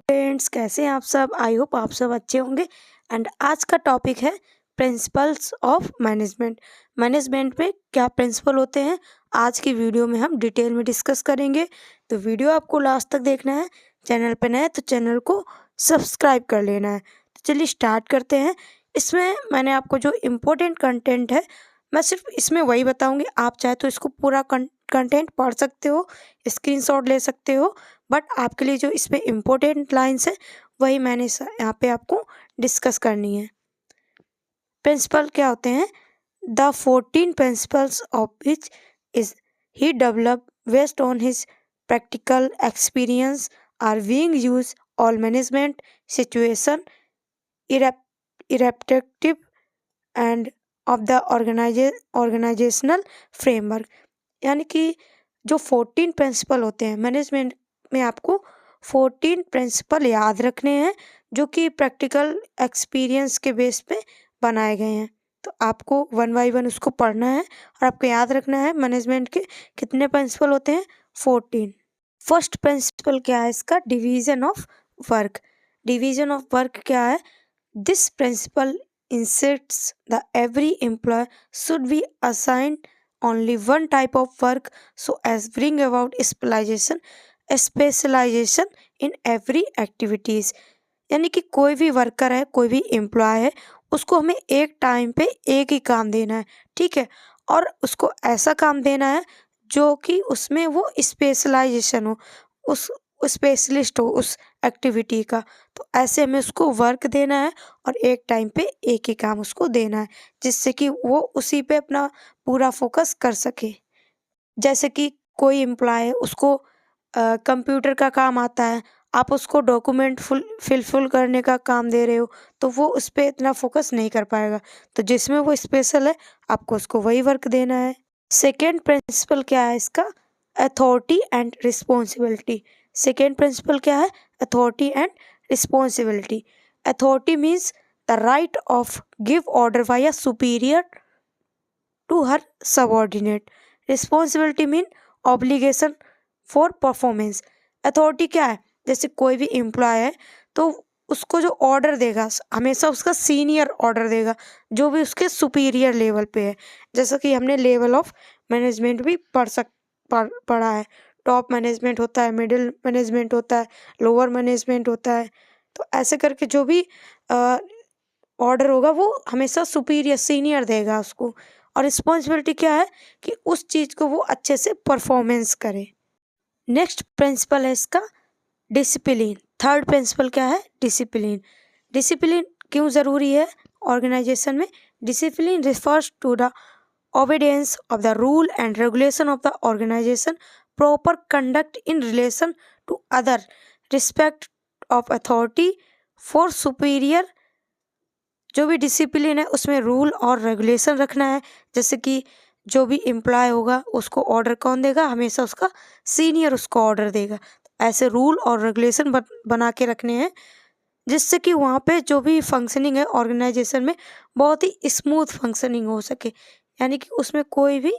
Friends, कैसे हैं आप सब। आई होप आप सब अच्छे होंगे। एंड आज का टॉपिक है प्रिंसिपल्स ऑफ मैनेजमेंट। मैनेजमेंट में क्या प्रिंसिपल होते हैं, आज की वीडियो में हम डिटेल में डिस्कस करेंगे। तो वीडियो आपको लास्ट तक देखना है। चैनल पर नए तो चैनल को सब्सक्राइब कर लेना है। तो चलिए स्टार्ट करते हैं। इसमें मैंने आपको जो इम्पोर्टेंट कंटेंट है, मैं सिर्फ इसमें वही बताऊंगी। आप चाहे तो इसको पूरा कंटेंट पढ़ सकते हो, स्क्रीनशॉट ले सकते हो, बट आपके लिए जो इसमें इम्पोर्टेंट लाइंस है वही मैंने यहाँ पे आपको डिस्कस करनी है। प्रिंसिपल क्या होते हैं? The 14 principles of which is he develop based on his practical experience are being use all management situation irrespective and of the organizational framework. यानी कि जो 14 प्रिंसिपल होते हैं मैनेजमेंट में, आपको 14 प्रिंसिपल याद रखने हैं जो कि प्रैक्टिकल एक्सपीरियंस के बेस पे बनाए गए हैं। तो आपको वन बाई वन उसको पढ़ना है और आपको याद रखना है मैनेजमेंट के कितने प्रिंसिपल होते हैं, 14। फर्स्ट प्रिंसिपल क्या है इसका? Division of work. Division of work क्या है? This principal insists that every employee should be assigned only one type of work so as bring about specialization in every activities। यानी कि कोई भी वर्कर है, कोई भी एम्प्लॉय है, उसको हमें एक टाइम पे एक ही काम देना है, ठीक है। और उसको ऐसा काम देना है जो कि उसमें वो स्पेशलाइजेशन हो, उस स्पेशलिस्ट हो उस एक्टिविटी का। तो ऐसे हमें उसको वर्क देना है और एक टाइम पे एक ही काम उसको देना है, जिससे कि वो उसी पे अपना पूरा फोकस कर सके। जैसे कि कोई एम्प्लॉय है, उसको कंप्यूटर का काम आता है, आप उसको डॉक्यूमेंट फिल करने का काम दे रहे हो, तो वो उस पर इतना फोकस नहीं कर पाएगा। तो जिसमें वो स्पेशल है, आपको उसको वही वर्क देना है। सेकेंड प्रिंसिपल क्या है इसका? Authority and responsibility. Second principle क्या है? Authority and responsibility. Authority means the right of give order by a superior to her subordinate. Responsibility mean obligation for performance. Authority क्या है? जैसे कोई भी एम्प्लॉय है तो उसको जो ऑर्डर देगा हमेशा उसका सीनियर ऑर्डर देगा, जो भी उसके सुपीरियर लेवल पे है। जैसा कि हमने लेवल ऑफ मैनेजमेंट भी पढ़ा है। टॉप मैनेजमेंट होता है, मिडिल मैनेजमेंट होता है, लोअर मैनेजमेंट होता है। तो ऐसे करके जो भी ऑर्डर होगा वो हमेशा सुपीरियर सीनियर देगा उसको। और रिस्पॉन्सिबिलिटी क्या है कि उस चीज़ को वो अच्छे से परफॉर्मेंस करे। नेक्स्ट प्रिंसिपल है इसका डिसिप्लिन। थर्ड प्रिंसिपल क्या है? डिसिप्लिन। डिसिप्लिन क्यों ज़रूरी है ऑर्गेनाइजेशन में? Discipline refers to the obedience of the rule and regulation of the organization, proper conduct in relation to other, respect of authority for superior। जो भी डिसिप्लिन है उसमें रूल और रेगुलेशन रखना है। जैसे कि जो भी एम्प्लॉय होगा उसको ऑर्डर कौन देगा? हमेशा उसका सीनियर उसको ऑर्डर देगा। ऐसे रूल और रेगुलेशन बना के रखने हैं, जिससे कि वहाँ पे जो भी फंक्शनिंग है ऑर्गेनाइजेशन में बहुत ही स्मूथ फंक्शनिंग हो सके। यानी कि उसमें कोई भी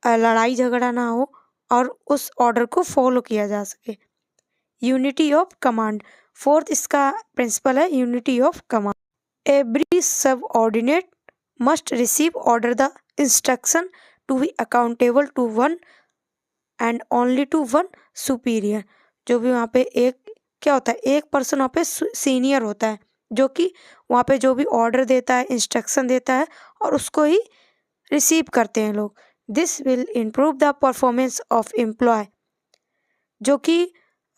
लड़ाई झगड़ा ना हो और उस ऑर्डर को फॉलो किया जा सके। Unity of command. फोर्थ इसका प्रिंसिपल है unity of command. Every subordinate must receive order the instruction to be accountable to one and only to one superior. जो भी वहाँ पे एक क्या होता है, एक पर्सन वहाँ पे सीनियर होता है, जो कि वहाँ पे जो भी ऑर्डर देता है, इंस्ट्रक्शन देता है, और उसको ही रिसीव करते हैं लोग। This will improve the performance of employee. जो कि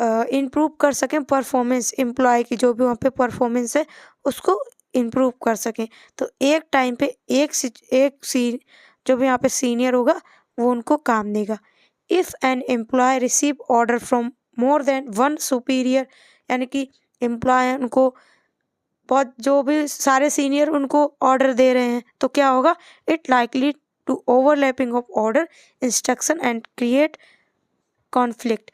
इम्प्रूव कर सकें परफॉर्मेंस एम्प्लॉय की, जो भी वहाँ पे परफॉर्मेंस है उसको इम्प्रूव कर सकें। तो एक टाइम पे जो भी यहाँ पे सीनियर होगा वो उनको काम देगा। If an employee receive order from more than one superior, यानी कि एम्प्लॉय उनको बहुत जो भी सारे सीनियर उनको ऑर्डर दे रहे हैं, तो क्या होगा? It likely to overlapping of order instruction and create conflict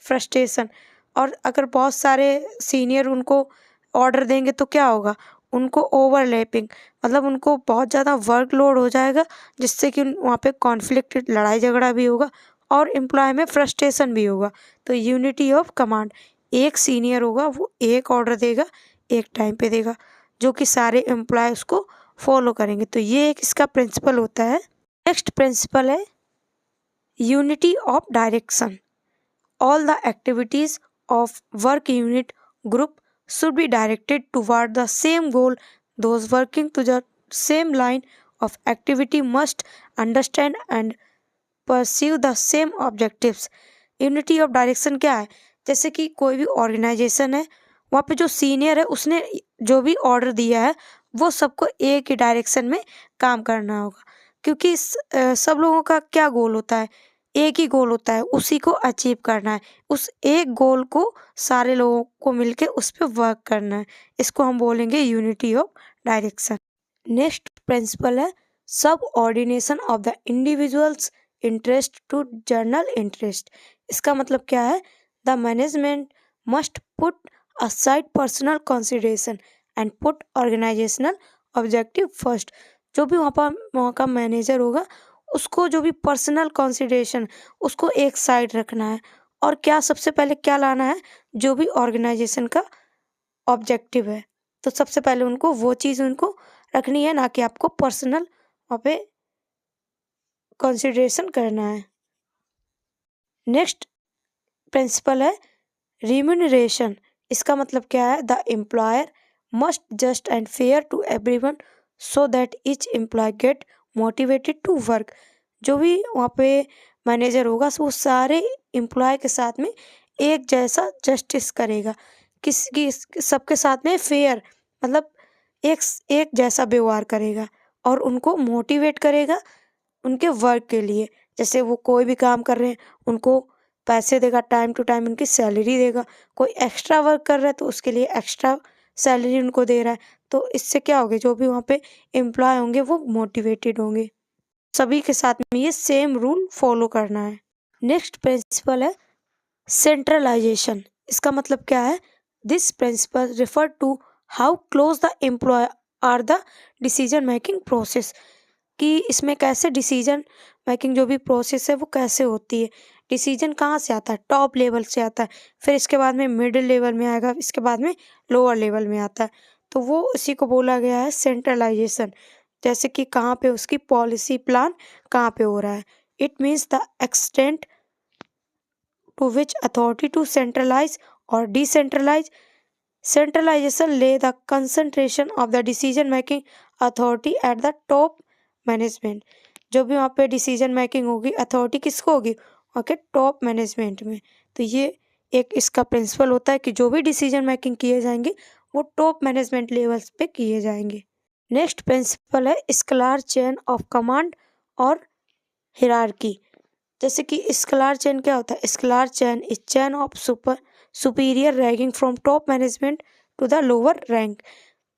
frustration. और अगर बहुत सारे सीनियर उनको ऑर्डर देंगे तो क्या होगा? उनको ओवरलैपिंग मतलब उनको बहुत ज़्यादा वर्कलोड हो जाएगा, जिससे कि वहाँ पे कॉन्फ्लिक्ट लड़ाई झगड़ा भी होगा और एम्प्लॉय में फ्रस्ट्रेशन भी होगा। तो यूनिटी ऑफ कमांड, एक सीनियर होगा वो एक ऑर्डर देगा, एक टाइम पे देगा, जो कि सारे एम्प्लॉय उसको फॉलो करेंगे। तो ये एक इसका प्रिंसिपल होता है। नेक्स्ट प्रिंसिपल है unity of direction. All the activities of work unit group should be directed toward the same goal. Those working to the same line of activity must understand and pursue the same objectives. Unity of direction क्या है? जैसे कि कोई भी organisation है, वहाँ पे जो सीनियर है उसने जो भी ऑर्डर दिया है वो सबको एक ही डायरेक्शन में काम करना होगा, क्योंकि सब लोगों का क्या गोल होता है? एक ही गोल होता है, उसी को अचीव करना है। उस एक गोल को सारे लोगों को मिलके उस पर वर्क करना है। इसको हम बोलेंगे unity of direction. Next principle है subordination of the individuals interest to general interest. इसका मतलब क्या है? The management must put aside personal consideration and put organisational objective first. जो भी वहाँ का मैनेजर होगा उसको जो भी पर्सनल कंसिडरेशन उसको एक साइड रखना है, और क्या सबसे पहले क्या लाना है? जो भी ऑर्गेनाइजेशन का ऑब्जेक्टिव है, तो सबसे पहले उनको वो चीज़ उनको रखनी है, ना कि आपको पर्सनल वहाँ पे कंसिडरेशन करना है। नेक्स्ट प्रिंसिपल है रिम्यूनरेशन। इसका मतलब क्या है? The employer must just and fair to everyone so that each employee get motivated to work. जो भी वहाँ पे मैनेजर होगा वो सारे एम्प्लॉय के साथ में एक जैसा जस्टिस करेगा, किसी सबके साथ में फेयर मतलब एक जैसा व्यवहार करेगा और उनको मोटिवेट करेगा उनके वर्क के लिए। जैसे वो कोई भी काम कर रहे हैं उनको पैसे देगा, टाइम टू टाइम उनकी सैलरी देगा। कोई एक्स्ट्रा वर्क कर रहा है तो उसके लिए एक्स्ट्रा सैलरी उनको दे रहा है। तो इससे क्या होगा? जो भी वहाँ पे एम्प्लॉय होंगे वो मोटिवेटेड होंगे। सभी के साथ में ये सेम रूल फॉलो करना है। नेक्स्ट प्रिंसिपल है सेंट्रलाइजेशन। इसका मतलब क्या है? This principle refer to how close the employee are the decision making process. कि इसमें कैसे डिसीजन मेकिंग जो भी प्रोसेस है वो कैसे होती है। डिसीजन कहाँ से आता है? टॉप लेवल से आता है, फिर इसके बाद में मिडिल लेवल में आएगा, इसके बाद में लोअर लेवल में आता है। तो वो इसी को बोला गया है सेंट्रलाइजेशन। जैसे कि कहाँ पे उसकी पॉलिसी प्लान कहाँ पे हो रहा है। It means the extent to which authority to centralise और decentralise. Centralisation lay the concentration of the decision making authority at the top management. जो भी वहाँ पे डिसीजन मेकिंग होगी अथॉरिटी किसको होगी? वहाँ के टॉप मैनेजमेंट में। तो ये एक इसका प्रिंसिपल होता है कि जो भी डिसीजन मेकिंग किए जाएंगे वो टॉप मैनेजमेंट लेवल्स पे किए जाएंगे। नेक्स्ट प्रिंसिपल है स्केलर चेन ऑफ कमांड और हिरार्की। जैसे कि स्केलर चेन क्या होता है? Scalar chain is chain of superior ranking from top management to the lower rank.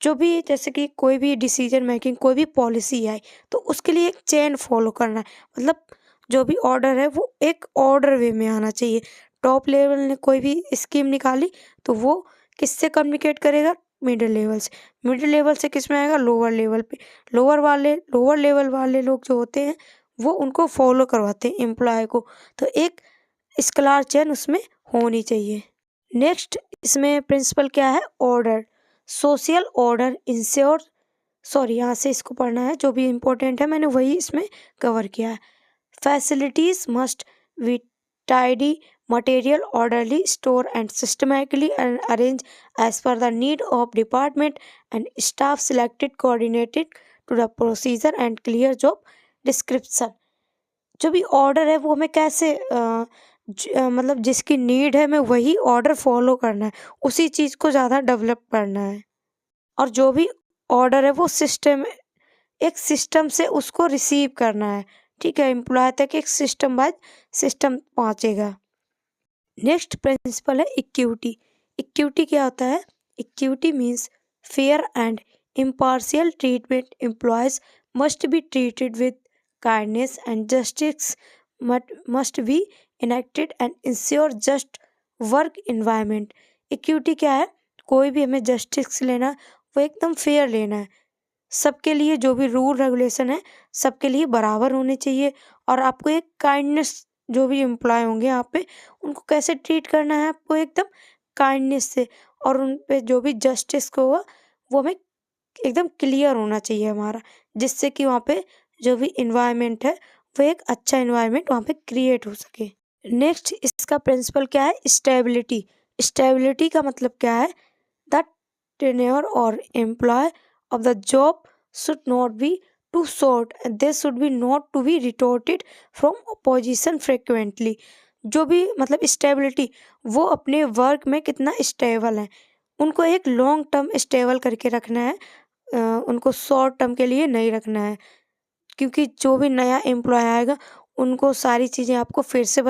जो भी जैसे कि कोई भी डिसीजन मेकिंग कोई भी पॉलिसी आए तो उसके लिए एक चेन फॉलो करना है। मतलब जो भी ऑर्डर है वो एक ऑर्डर वे में आना चाहिए। टॉप लेवल ने कोई भी स्कीम निकाली तो वो किससे कम्युनिकेट करेगा? मिडिल लेवल से। मिडिल लेवल से किस में आएगा? लोअर लेवल पे। लोअर लेवल वाले लोग जो होते हैं वो उनको फॉलो करवाते हैं एम्प्लॉय को। तो एक स्केलर चेन उसमें होनी चाहिए। नेक्स्ट इसमें प्रिंसिपल क्या है? ऑर्डर। सोशल ऑर्डर इंश्योर यहाँ से इसको पढ़ना है, जो भी इम्पोर्टेंट है मैंने वही इसमें कवर किया है। Facilities must be tidy, material orderly, store and systematically arrange as per the need of department and staff selected coordinated to the procedure and clear job description. जो भी ऑर्डर है वो हमें कैसे मतलब जिसकी नीड है हमें वही ऑर्डर फॉलो करना है, उसी चीज़ को ज़्यादा डेवलप करना है। और जो भी ऑर्डर है वो एक सिस्टम से उसको रिसीव करना है। ठीक है, एम्प्लॉय तक एक सिस्टम बाय सिस्टम पहुंचेगा। नेक्स्ट प्रिंसिपल है इक्विटी। इक्विटी क्या होता है? Equity means fair and impartial treatment. Employees must be treated with kindness and justice must be enacted and ensure just work environment. Equity क्या है? कोई भी हमें जस्टिस लेना वो एकदम फेयर लेना है। सबके लिए जो भी रूल रेगुलेशन है सबके लिए बराबर होने चाहिए। और आपको एक काइंडनेस, जो भी एम्प्लॉय होंगे यहाँ पे उनको कैसे ट्रीट करना है, आपको एकदम काइंडनेस से, और उन पे जो भी जस्टिस को हुआ वो हमें एकदम क्लियर होना चाहिए हमारा, जिससे कि वहाँ पे जो भी इन्वायरमेंट है वो एक अच्छा इन्वायरमेंट वहाँ पे क्रिएट हो सके। नेक्स्ट इसका प्रिंसिपल क्या है? स्टेबिलिटी। स्टेबिलिटी का मतलब क्या है? द टेन्योर और employ of the job should not be too short and they should be not to be retorted from position frequently. जो भी मतलब स्टेबिलिटी, वो अपने वर्क में कितना स्टेबल है, उनको एक लॉन्ग टर्म स्टेबल करके रखना है, उनको शॉर्ट टर्म के लिए नहीं रखना है, क्योंकि जो भी नया एम्प्लॉय आएगा उनको सारी चीज़ें आपको फिर से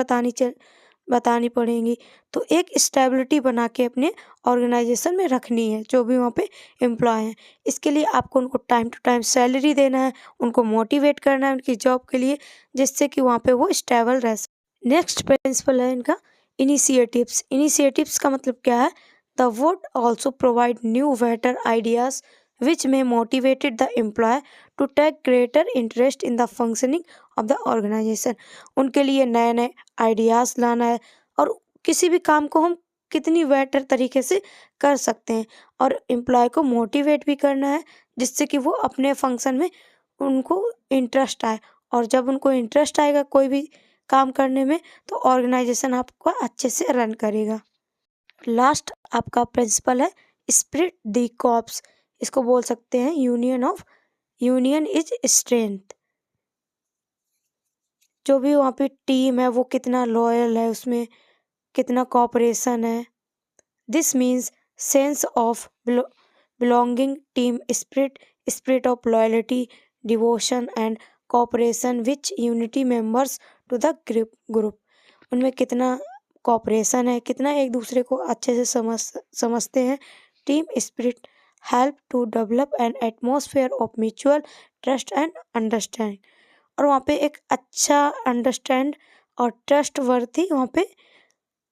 बतानी पड़ेंगी। तो एक स्टेबिलिटी बना के अपने ऑर्गेनाइजेशन में रखनी है जो भी वहाँ पे एम्प्लॉय हैं। इसके लिए आपको उनको टाइम टू टाइम सैलरी देना है, उनको मोटिवेट करना है उनकी जॉब के लिए, जिससे कि वहाँ पे वो स्टेबल रह सके। नेक्स्ट प्रिंसिपल है इनका इनिशिएटिव्स। इनिशिएटिव्स का मतलब क्या है? The wood also provide new better ideas which may motivated the employee to take greater interest in the functioning of the organization। उनके लिए नए नए आइडियाज़ लाना है, और किसी भी काम को हम कितनी बेटर तरीके से कर सकते हैं, और एम्प्लॉय को मोटिवेट भी करना है, जिससे कि वो अपने फंक्शन में उनको इंटरेस्ट आए, और जब उनको इंटरेस्ट आएगा कोई भी काम करने में तो ऑर्गेनाइजेशन आपका अच्छे से रन करेगा। लास्ट आपका प्रिंसिपल है स्पिरिट द कॉर्प्स। इसको बोल सकते हैं यूनियन इज स्ट्रेंथ। जो भी वहाँ पे टीम है वो कितना लॉयल है, उसमें कितना कॉपरेशन है। This means sense of belonging, team spirit, spirit of loyalty, devotion and cooperation which unity members to the group. उनमें कितना कॉपरेशन है, कितना एक दूसरे को अच्छे से समझते हैं। Team spirit help to develop an atmosphere of mutual trust and understanding. और वहाँ पे एक अच्छा अंडरस्टैंड और ट्रस्ट वर्थी वहाँ पे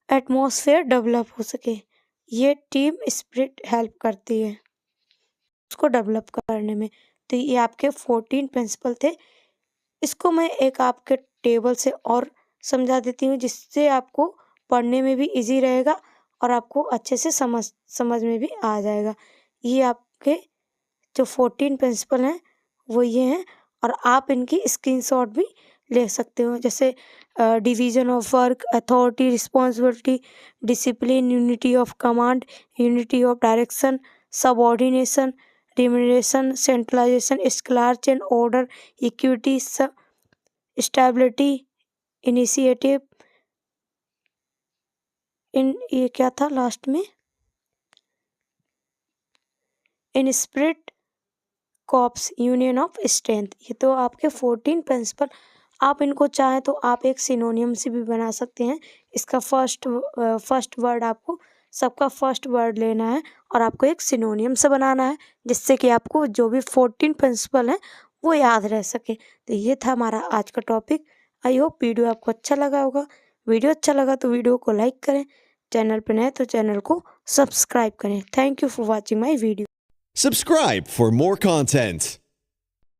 एटमॉस्फेयर डेवलप हो सके, ये टीम स्पिरिट हेल्प करती है उसको डेवलप करने में। तो ये आपके 14 प्रिंसिपल थे। इसको मैं एक आपके टेबल से और समझा देती हूँ, जिससे आपको पढ़ने में भी इजी रहेगा और आपको अच्छे से समझ में भी आ जाएगा। ये आपके जो 14 प्रिंसिपल हैं वो ये हैं, और आप इनकी स्क्रीनशॉट भी ले सकते हो, जैसे division of work, authority, responsibility, discipline, unity of command, unity of direction, subordination, remuneration, centralization, scalar and order, equity, stability, initiative, ये क्या था लास्ट में, in spirit, corps, union of strength. ये तो आपके 14 प्रिंसिपल। आप इनको चाहें तो आप एक सिनोनियम से भी बना सकते हैं। इसका फर्स्ट वर्ड आपको सबका फर्स्ट वर्ड लेना है और आपको एक सिनोनियम से बनाना है, जिससे कि आपको जो भी 14 प्रिंसिपल हैं वो याद रह सके। तो ये था हमारा आज का टॉपिक। आई होप वीडियो आपको अच्छा लगा होगा। वीडियो अच्छा लगा तो वीडियो को लाइक करें, चैनल पर नए तो चैनल को सब्सक्राइब करें। Thank you for watching my video. Subscribe for more content.